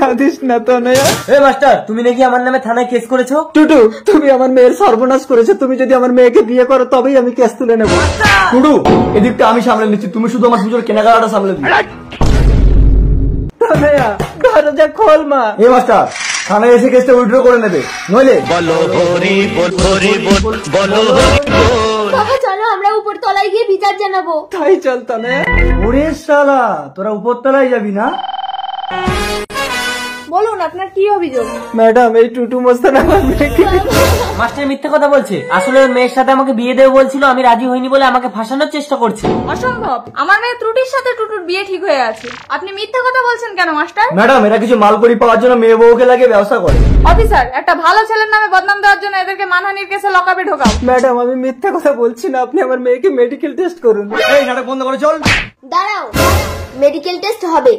কাঁদিস না তনয়া। মাস্টার, তুমি নাকি আমার নামে থানায় কেস করেছো? টুটু, তুমি আমার মেয়ের সর্বনাশ করেছো। তুমি যদি আমার মেয়েকে বিয়ে করো তবেই আমি কেস তুলে নেবো। টুটু, এদিকটা আমি সামলে নিচ্ছি, তুমি শুধু আমার পুজোর কেনাকাটা সামলে দিও। তনয়া, দরজা খোল মা। মাস্টার, থানায় এসে কেসটা উইথড্র করে নেবে, নইলে বলো হরি বল, হরি বল, বলো হরি বল। বাবা চলো আমরা উপর তলায় গিয়ে বিচার জানাবো। তাই চল তনয়া। ওরে শালা, তোরা উপরতলায় যাবি না? বলুন আপনার কি অভিযোগ? ম্যাডাম, এই টুটু মস্তান আমার মেয়েকে। মাস্টার মিথ্যে কথা বলছে। আসলে ওর মেয়ের সাথে আমাকে বিয়ে দেবে বলছিল, আমি রাজি হইনি বলে আমাকে ফাঁসানোর চেষ্টা করছে। অসম্ভব, আমার মেয়ে ত্রুটির সাথে টুটুর বিয়ে ঠিক হয়ে আছে। আপনি মিথ্যে কথা বলছেন কেন মাস্টার? ম্যাডাম, এরা কিছু মালকড়ি পাওয়ার জন্য মেয়ে বউকে লাগে ব্যবসা করে। অফিসার, একটা ভালো ছেলের নামে বদনাম দেওয়ার জন্য এদেরকে মানহানির কেসে লকআপে ঢোকাও। ম্যাডাম, আমি মিথ্যা কথা বলছি না, আপনি আমার মেয়েকে মেডিকেল টেস্ট করুন। এই নাটক বন্ধ করে চল। দাঁড়াও, মেডিকেল টেস্ট হবে।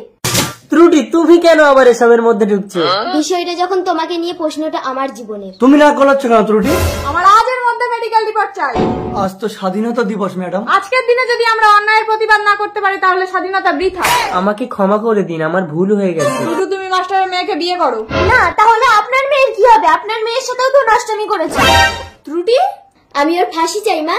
ত্রুটি, তুমি কেন আবার এসবের মধ্যে ঢুকছো? বিষয়টা যখন তোমাকে নিয়ে, প্রশ্নটা আমার জীবনের। তুমি না করাচ্ছ কেন ত্রুটি? আমার আজের মধ্যে মেডিকেল রিপোর্ট চাই। আজ তো স্বাধীনতা দিবস ম্যাডাম। আজকের দিনে যদি আমরা অন্যায়ের প্রতিবাদ না করতে পারি তাহলে স্বাধীনতা বৃথা। আমাকে ক্ষমা করে দিন, আমার ভুল হয়ে গেছে। শুধু তুমি মাস্টারের মেয়েকে বিয়ে করো না, তাহলে আপনার মেয়ের কি হবে? আপনার মেয়ের সাথেও তো নষ্টামি করেছে। ত্রুটি, আমি ওর ফাঁসি চাই মা।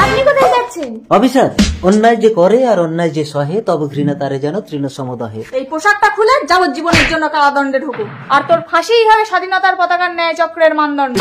আপনি কোথায় যাচ্ছেন? অফিসার, অন্যায় যে করে আর অন্যায় যে সহে, তবে ঘৃণা তারে যেন তৃণ সমদহে। এই পোশাকটা খুলে যাবজ্জীবনের জন্য কারাদণ্ডে ঢুকো। আর তোর ফাঁসিই হবে স্বাধীনতার পতাকার ন্যায় চক্রের মানদণ্ড।